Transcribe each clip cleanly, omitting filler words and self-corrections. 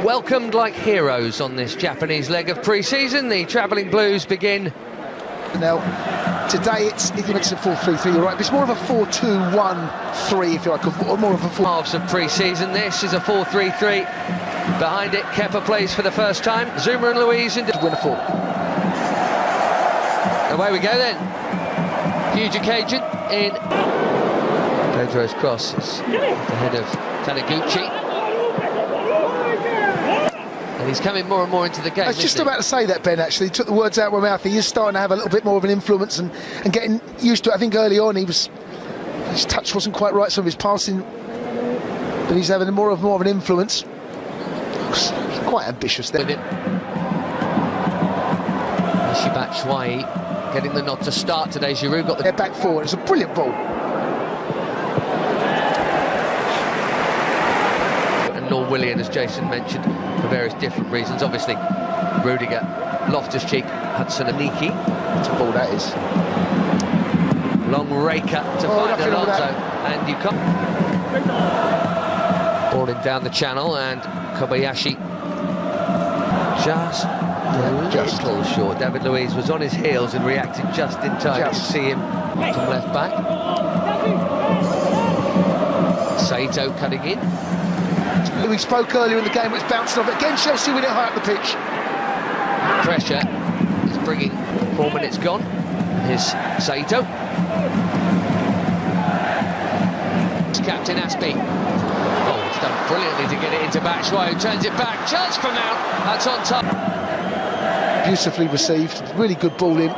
welcomed like heroes on this Japanese leg of pre-season. The travelling Blues begin. Now, today it's a 4-3-3, you're right, but it's more of a 4-2-1-3, if you like, or more of a 4. Halves of pre-season. This is a 4-3-3. Behind it, Kepa plays for the first time. Zuma and Louise in to win a 4. Away we go then. Huge occasion in Pedro's cross. It's the head of Taniguchi. And he's coming more and more into the game. I was just about to say that, Ben, actually. He took the words out of my mouth. He is starting to have a little bit more of an influence and getting used to it. I think early on his touch wasn't quite right, some of his passing, but he's having more of an influence. He's quite ambitious there. Batshuayi getting the nod to start today. Giroud got the back forward. It's a brilliant ball. And nor Willian, as Jason mentioned, for various different reasons. Obviously, Rudiger, Loftus-Cheek, Hudson and Niki. That's a ball, that is. Long raker to find Alonso. And you come. Balling down the channel, and Kobayashi just little short. David Luiz was on his heels and reacted just in time to see him from left back. Saito cutting in. We spoke earlier in the game, it's bouncing off. Again, Chelsea with it high up the pitch. Pressure is bringing 4 minutes gone. Here's Saito. It's Captain Aspie. Oh, it's done brilliantly to get it into Batshuayi, who turns it back. Chance for Mount. That's on top. Beautifully received, really good ball in.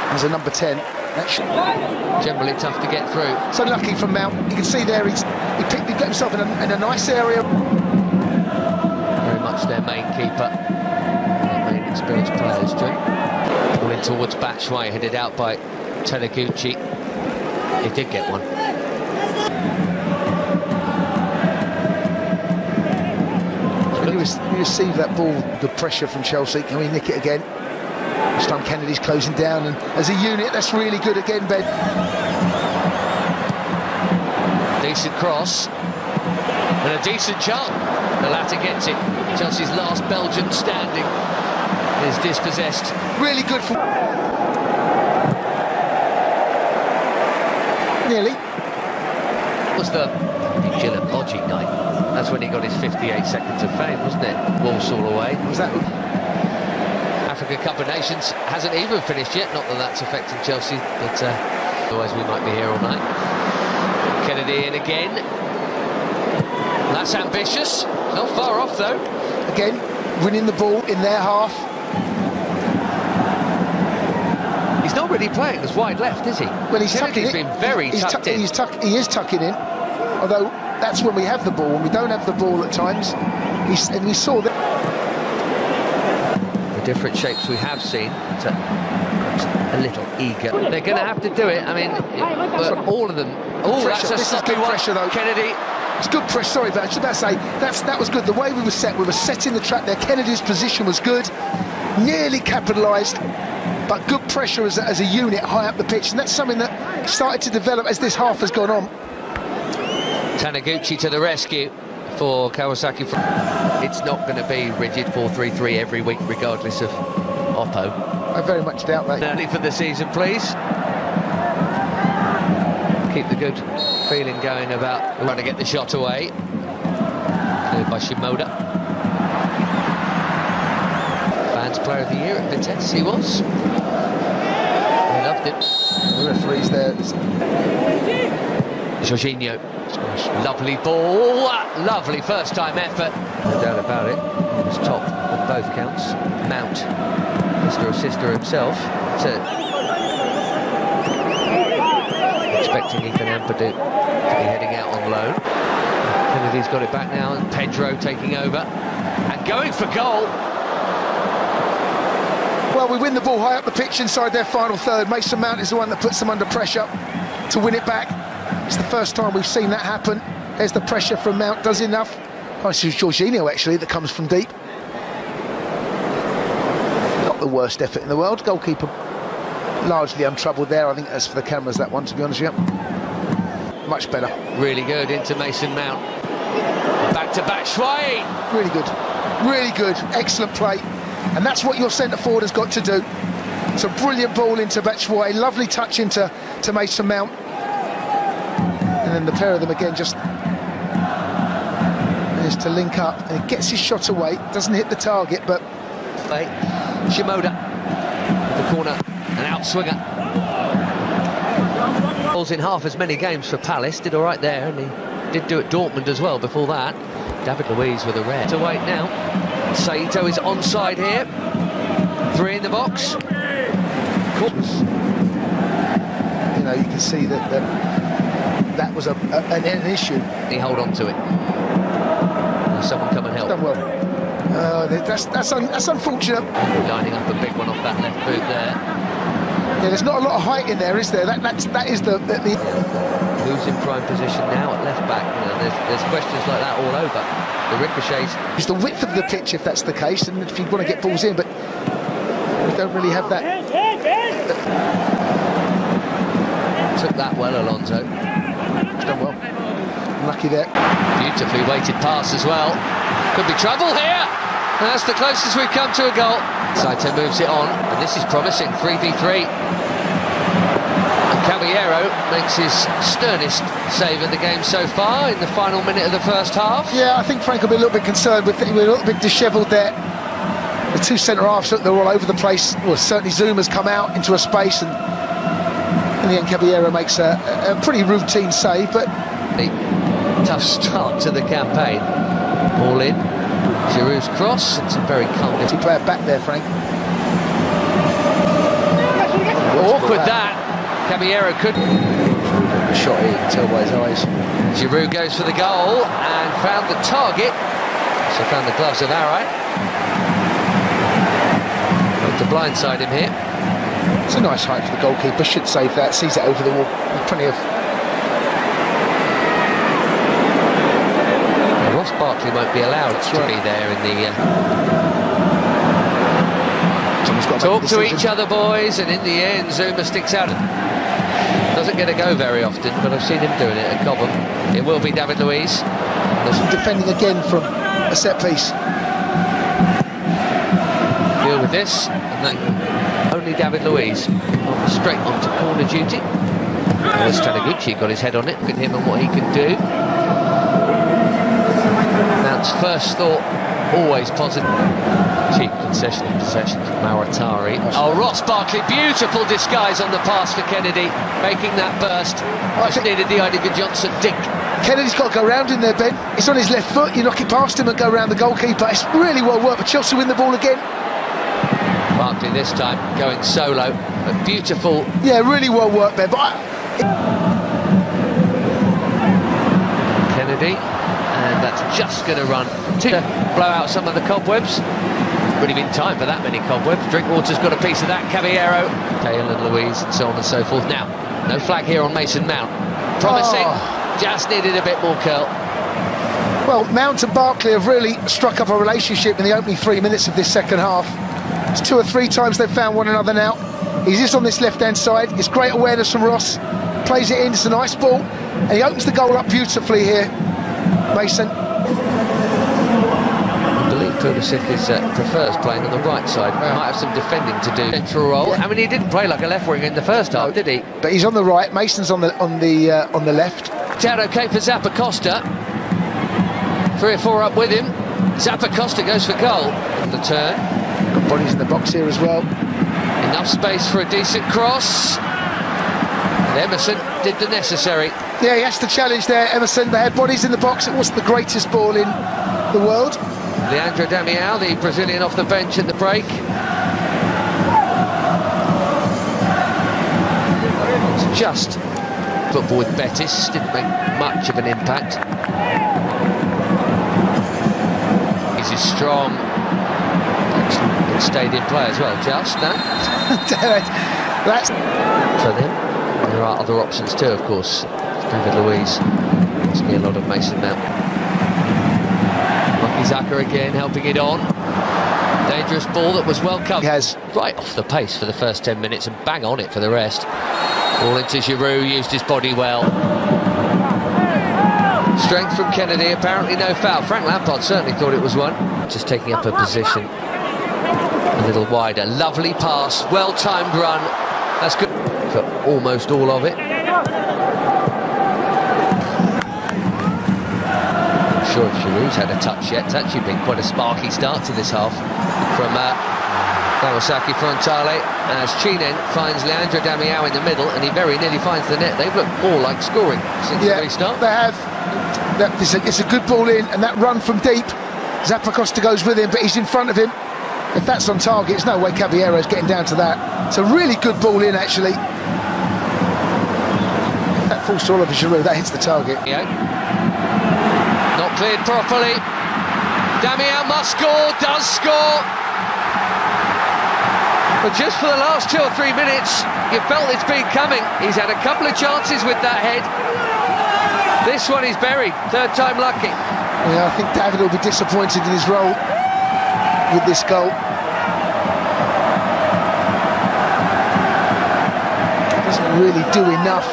There's a number 10. Generally tough to get through. So lucky from Mount. You can see there he got himself in a nice area. Very much their main keeper. Their main experienced players, Joe. Ball in towards Batshuayi, headed out by Taniguchi. He did get one. You receive that ball, the pressure from Chelsea. Can we nick it again? This time Kennedy's closing down, and as a unit, that's really good again, Ben. Decent cross and a decent chance. The latter gets it. Chelsea's last Belgian standing is dispossessed. Really good for... Nearly. Was the Gillett Bodgy night? That's when he got his 58 seconds of fame, wasn't it? Walsall away. Was that... Africa Cup of Nations hasn't even finished yet. Not that that's affecting Chelsea, but otherwise we might be here all night. Kennedy in again. That's ambitious. Not far off, though. Again, winning the ball in their half. He's not really playing as wide left, is he? Well, he's tucking been very tucked in. He is tucking in, although that's when we have the ball. When we don't have the ball at times, and we saw that. The different shapes we have seen, a little eager. They're going to have to do it. I mean, but all of them. Oh, that's a sloppy one. Pressure, though. Kennedy. It's good pressure. Sorry, but I was about to say that was good. The way we were setting the trap there. Kennedy's position was good, nearly capitalised. But good pressure as a unit high up the pitch, and that's something that started to develop as this half has gone on. Taniguchi to the rescue for Kawasaki. It's not going to be rigid 4-3-3 every week, regardless of Oppo. I very much doubt that. Early for the season, please. Keep the good feeling going about trying to get the shot away. Cleared by Shimoda. Fans Player of the Year at Vitesse, he was. They loved it. The referee's there. Jorginho. Lovely ball. Lovely first-time effort. No doubt about it. He was top on both counts. Mount, Mr. Assister himself. Expecting Ethan Ampadu to be heading out on loan. Kennedy's got it back now, and Pedro taking over. And going for goal. Well, we win the ball high up the pitch inside their final third. Mason Mount is the one that puts them under pressure to win it back. It's the first time we've seen that happen. There's the pressure from Mount, does enough. Oh, it's Jorginho, actually, that comes from deep. Not the worst effort in the world. Goalkeeper largely untroubled there. I think as for the cameras, that one, to be honest with you. Much better. Really good into Mason Mount. Back to Batshuayi. Really good. Really good. Excellent play. And that's what your centre forward has got to do. It's a brilliant ball into Batshuayi. Lovely touch into Mason Mount. And then the pair of them again just managed to link up. And he gets his shot away. Doesn't hit the target, but... Shimoda. The corner. An outswinger. Goals in half as many games for Palace. Did all right there, and he did do at Dortmund as well before that. David Luiz with a red. To wait now. Saito is onside here. 3 in the box. You know, you can see that was an issue. He hold on to it. Someone come and help. Done well. That's unfortunate. Lining up a big one off that left boot there. Yeah, there's not a lot of height in there, is there? That is the... Who's in prime position now at left back? You know, there's questions like that all over. The ricochets. It's the width of the pitch, if that's the case, and if you want to get balls in, but we don't really have that. Took that well, Alonso. He's done well. Lucky there. Beautifully weighted pass as well. Could be trouble here. And that's the closest we've come to a goal. Saito moves it on, and this is promising. 3v3. And Caballero makes his sternest save of the game so far in the final minute of the first half. Yeah, I think Frank will be a little bit concerned with it. We're a little bit dishevelled there. The two centre-halves, they're all over the place. Well, certainly Zuma's come out into a space, and in the end Caballero makes a pretty routine save, but... A tough start to the campaign. Ball in. Giroud's cross. It's a very calm. Player back there, Frank. Awkward that. Caballero could. The shot here, you can tell by his eyes. Giroud goes for the goal and found the target. So found the gloves of Arai. Got to blindside him here. It's a nice height for the goalkeeper. Should save that. Sees it over the wall. There's plenty of... Ross Barkley won't be allowed to be there in the... Talk to each other, boys, and in the end Zuma sticks out. Doesn't get a go very often, but I've seen him doing it at Cobham. It will be David Luiz. There's some defending again from a set piece. Deal with this, and then only David Luiz straight onto corner duty. There's Taniguchi got his head on it. Look at him and what he can do. Mount's first thought, always positive. Cheap concession in possession from Maratari. Oh, Ross Barkley, beautiful disguise on the pass for Kennedy, making that burst. Just needed the Idiger Johnson dink. Kennedy's got to go round in there, Ben. It's on his left foot. You knock it past him and go round the goalkeeper. It's really well worked, but Chelsea win the ball again. Barkley this time going solo, but beautiful. Yeah, really well worked, Ben. But Kennedy, and that's just going to run to blow out some of the cobwebs. Really been time for that many cobwebs. Drinkwater's got a piece of that. Caballero, Dale and Luiz, and so on and so forth. Now, no flag here on Mason Mount. Promising, just needed a bit more curl. Well, Mount and Barkley have really struck up a relationship in the opening 3 minutes of this second half. It's 2 or 3 times they've found one another now. He's just on this left-hand side. It's great awareness from Ross. Plays it in, it's a nice ball. And he opens the goal up beautifully here, Mason. I believe Pulisic prefers playing on the right side. Might have some defending to do. Central role. I mean, he didn't play like a left winger in the first half, did he? But he's on the right. Mason's on the left. It's out okay for Zappacosta. 3 or 4 up with him. Zappacosta goes for goal. The turn. Got bodies in the box here as well. Enough space for a decent cross. And Emerson did the necessary. Yeah, he has to challenge there, Emerson. They had bodies in the box. It wasn't the greatest ball in the world. Leandro Damião, the Brazilian, off the bench at the break. It's just football with Betis. Didn't make much of an impact. He's strong. Excellent stadium play as well, just that. That's for them. There are other options too, of course. David Luiz. Must be a lot of Mason Mount. Zaka again helping it on. Dangerous ball that was well covered. He has. Right off the pace for the first 10 minutes and bang on it for the rest. Ball into Giroud, used his body well. Strength from Kennedy, apparently no foul. Frank Lampard certainly thought it was one. Just taking up a position a little wider. Lovely pass, well-timed run. That's good for almost all of it. Not sure if Giroud's had a touch yet. It's actually been quite a sparky start to this half from Kawasaki Frontale, as Chinen finds Leandro Damião in the middle, and he very nearly finds the net. They've looked more like scoring since the restart. They have. It's a good ball in, and that run from deep, Zappacosta goes with him, but he's in front of him. If that's on target, there's no way Caballero's getting down to that. It's a really good ball in, actually. If that falls to Oliver Giroud, that hits the target. Yeah. Not cleared properly. Damião must score, does score. But just for the last 2 or 3 minutes, you felt it's been coming. He's had a couple of chances with that head. This one is buried, third time lucky. Yeah, I think David will be disappointed in his role with this goal. Doesn't really do enough.